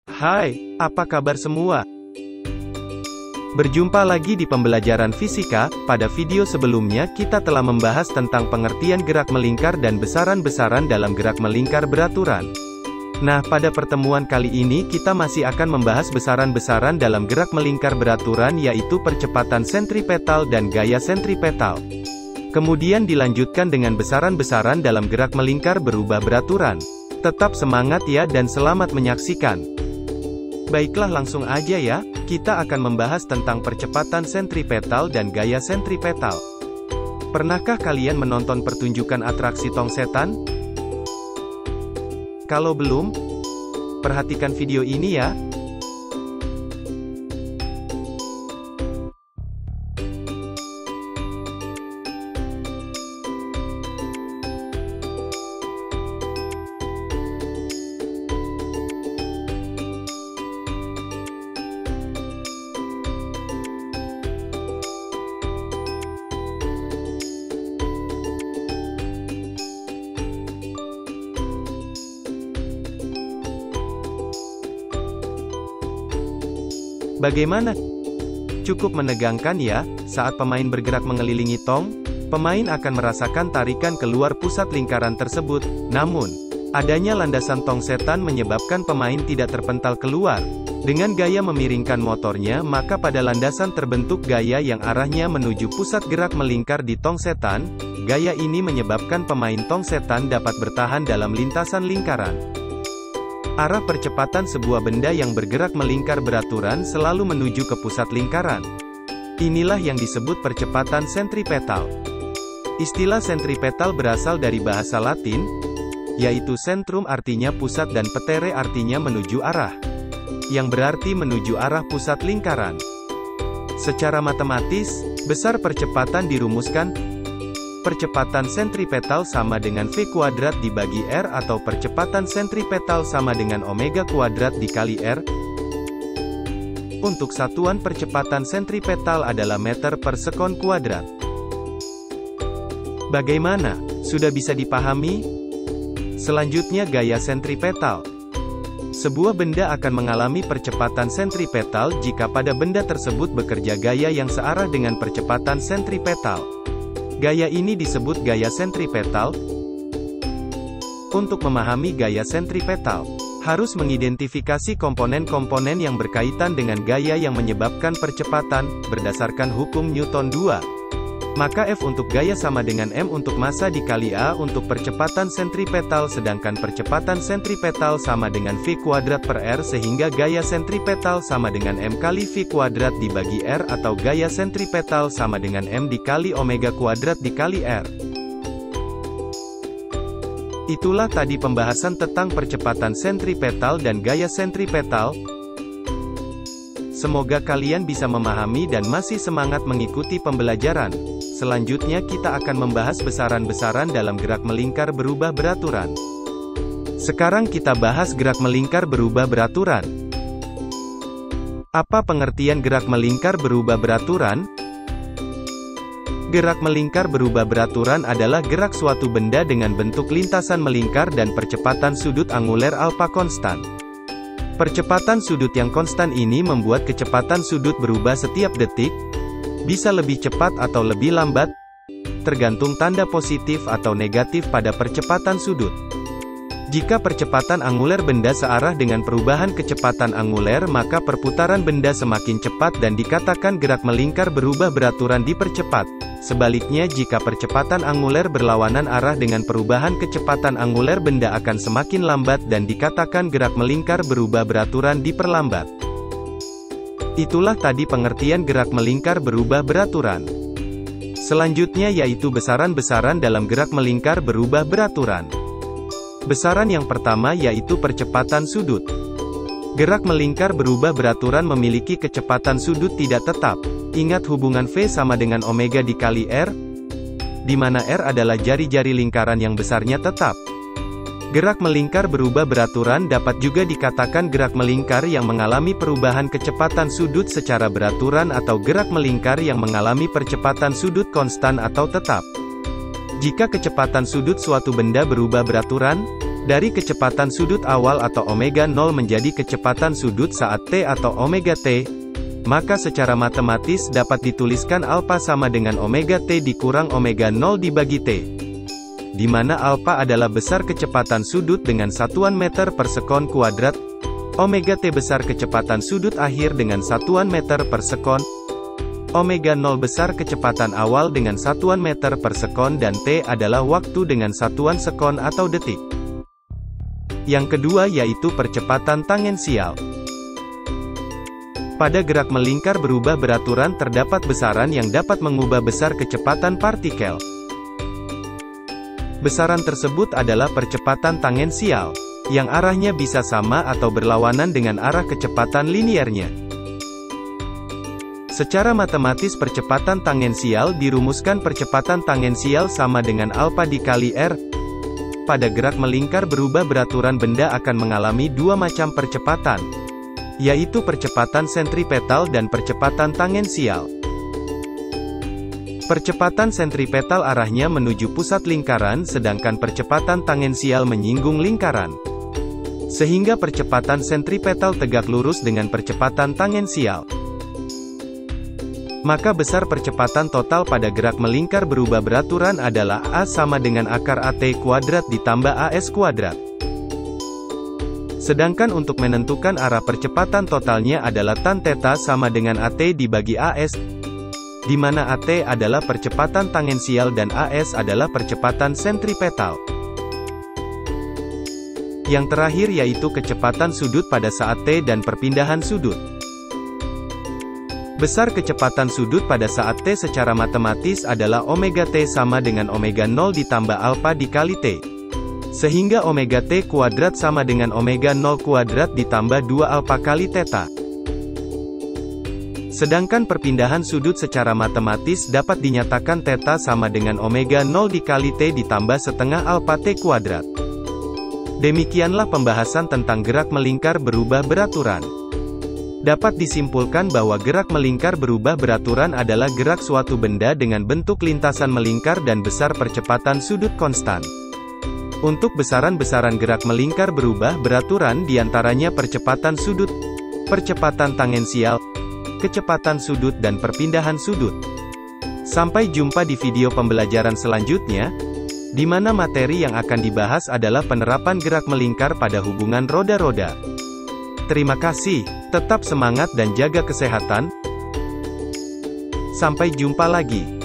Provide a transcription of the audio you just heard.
Hai, apa kabar semua? Berjumpa lagi di pembelajaran fisika. Pada video sebelumnya kita telah membahas tentang pengertian gerak melingkar dan besaran-besaran dalam gerak melingkar beraturan. Nah, pada pertemuan kali ini kita masih akan membahas besaran-besaran dalam gerak melingkar beraturan, yaitu percepatan sentripetal dan gaya sentripetal. Kemudian dilanjutkan dengan besaran-besaran dalam gerak melingkar berubah beraturan. Tetap semangat ya dan selamat menyaksikan. Baiklah, langsung aja ya, kita akan membahas tentang percepatan sentripetal dan gaya sentripetal. Pernahkah kalian menonton pertunjukan atraksi tong setan? Kalau belum, perhatikan video ini ya. Bagaimana? Cukup menegangkan ya, saat pemain bergerak mengelilingi tong, pemain akan merasakan tarikan keluar pusat lingkaran tersebut. Namun, adanya landasan tong setan menyebabkan pemain tidak terpental keluar. Dengan gaya memiringkan motornya, maka pada landasan terbentuk gaya yang arahnya menuju pusat gerak melingkar di tong setan. Gaya ini menyebabkan pemain tong setan dapat bertahan dalam lintasan lingkaran. Arah percepatan sebuah benda yang bergerak melingkar beraturan selalu menuju ke pusat lingkaran. Inilah yang disebut percepatan sentripetal. Istilah sentripetal berasal dari bahasa Latin, yaitu centrum artinya pusat dan petere artinya menuju arah, yang berarti menuju arah pusat lingkaran. Secara matematis, besar percepatan dirumuskan, percepatan sentripetal sama dengan V kuadrat dibagi R, atau percepatan sentripetal sama dengan omega kuadrat dikali R. Untuk satuan percepatan sentripetal adalah meter per sekon kuadrat. Bagaimana? Sudah bisa dipahami? Selanjutnya gaya sentripetal. Sebuah benda akan mengalami percepatan sentripetal jika pada benda tersebut bekerja gaya yang searah dengan percepatan sentripetal. Gaya ini disebut gaya sentripetal. Untuk memahami gaya sentripetal, harus mengidentifikasi komponen-komponen yang berkaitan dengan gaya yang menyebabkan percepatan, berdasarkan hukum Newton 2. Maka F untuk gaya sama dengan M untuk massa dikali A untuk percepatan sentripetal, sedangkan percepatan sentripetal sama dengan V kuadrat per R, sehingga gaya sentripetal sama dengan M kali V kuadrat dibagi R, atau gaya sentripetal sama dengan M dikali omega kuadrat dikali R. Itulah tadi pembahasan tentang percepatan sentripetal dan gaya sentripetal. Semoga kalian bisa memahami dan masih semangat mengikuti pembelajaran. Selanjutnya kita akan membahas besaran-besaran dalam gerak melingkar berubah beraturan. Sekarang kita bahas gerak melingkar berubah beraturan. Apa pengertian gerak melingkar berubah beraturan? Gerak melingkar berubah beraturan adalah gerak suatu benda dengan bentuk lintasan melingkar dan percepatan sudut anguler alfa konstan. Percepatan sudut yang konstan ini membuat kecepatan sudut berubah setiap detik, bisa lebih cepat atau lebih lambat, tergantung tanda positif atau negatif pada percepatan sudut. Jika percepatan anguler benda searah dengan perubahan kecepatan anguler, maka perputaran benda semakin cepat dan dikatakan gerak melingkar berubah beraturan dipercepat. Sebaliknya, jika percepatan anguler berlawanan arah dengan perubahan kecepatan anguler, benda akan semakin lambat dan dikatakan gerak melingkar berubah beraturan diperlambat. Itulah tadi pengertian gerak melingkar berubah beraturan. Selanjutnya yaitu besaran-besaran dalam gerak melingkar berubah beraturan. Besaran yang pertama yaitu percepatan sudut. Gerak melingkar berubah beraturan memiliki kecepatan sudut tidak tetap. Ingat hubungan V sama dengan omega dikali R, di mana R adalah jari-jari lingkaran yang besarnya tetap. Gerak melingkar berubah beraturan dapat juga dikatakan gerak melingkar yang mengalami perubahan kecepatan sudut secara beraturan atau gerak melingkar yang mengalami percepatan sudut konstan atau tetap. Jika kecepatan sudut suatu benda berubah beraturan, Dari kecepatan sudut awal atau omega 0 menjadi kecepatan sudut saat T atau omega T, maka secara matematis dapat dituliskan alfa sama dengan omega T dikurang omega 0 dibagi T. Di mana alfa adalah besar kecepatan sudut dengan satuan meter per sekon kuadrat, omega T besar kecepatan sudut akhir dengan satuan meter per sekon, omega 0 besar kecepatan awal dengan satuan meter per sekon dan T adalah waktu dengan satuan sekon atau detik. Yang kedua yaitu percepatan tangensial. Pada gerak melingkar berubah beraturan terdapat besaran yang dapat mengubah besar kecepatan partikel. Besaran tersebut adalah percepatan tangensial, yang arahnya bisa sama atau berlawanan dengan arah kecepatan linearnya. Secara matematis percepatan tangensial dirumuskan percepatan tangensial sama dengan alfa dikali R. Pada gerak melingkar berubah beraturan benda akan mengalami dua macam percepatan, yaitu percepatan sentripetal dan percepatan tangensial. Percepatan sentripetal arahnya menuju pusat lingkaran sedangkan percepatan tangensial menyinggung lingkaran. Sehingga percepatan sentripetal tegak lurus dengan percepatan tangensial. Maka besar percepatan total pada gerak melingkar berubah beraturan adalah A sama dengan akar AT kuadrat ditambah AS kuadrat. Sedangkan untuk menentukan arah percepatan totalnya adalah tan theta sama dengan AT dibagi AS, di mana AT adalah percepatan tangensial dan AS adalah percepatan sentripetal. Yang terakhir yaitu kecepatan sudut pada saat T dan perpindahan sudut. Besar kecepatan sudut pada saat T secara matematis adalah omega T sama dengan omega 0 ditambah alfa dikali T. Sehingga omega T kuadrat sama dengan omega 0 kuadrat ditambah 2 alfa kali theta. Sedangkan perpindahan sudut secara matematis dapat dinyatakan theta sama dengan omega 0 dikali T ditambah setengah alfa T kuadrat. Demikianlah pembahasan tentang gerak melingkar berubah beraturan. Dapat disimpulkan bahwa gerak melingkar berubah beraturan adalah gerak suatu benda dengan bentuk lintasan melingkar dan besar percepatan sudut konstan. Untuk besaran-besaran gerak melingkar berubah beraturan diantaranya percepatan sudut, percepatan tangensial, kecepatan sudut dan perpindahan sudut. Sampai jumpa di video pembelajaran selanjutnya, di mana materi yang akan dibahas adalah penerapan gerak melingkar pada hubungan roda-roda. Terima kasih, tetap semangat dan jaga kesehatan. Sampai jumpa lagi.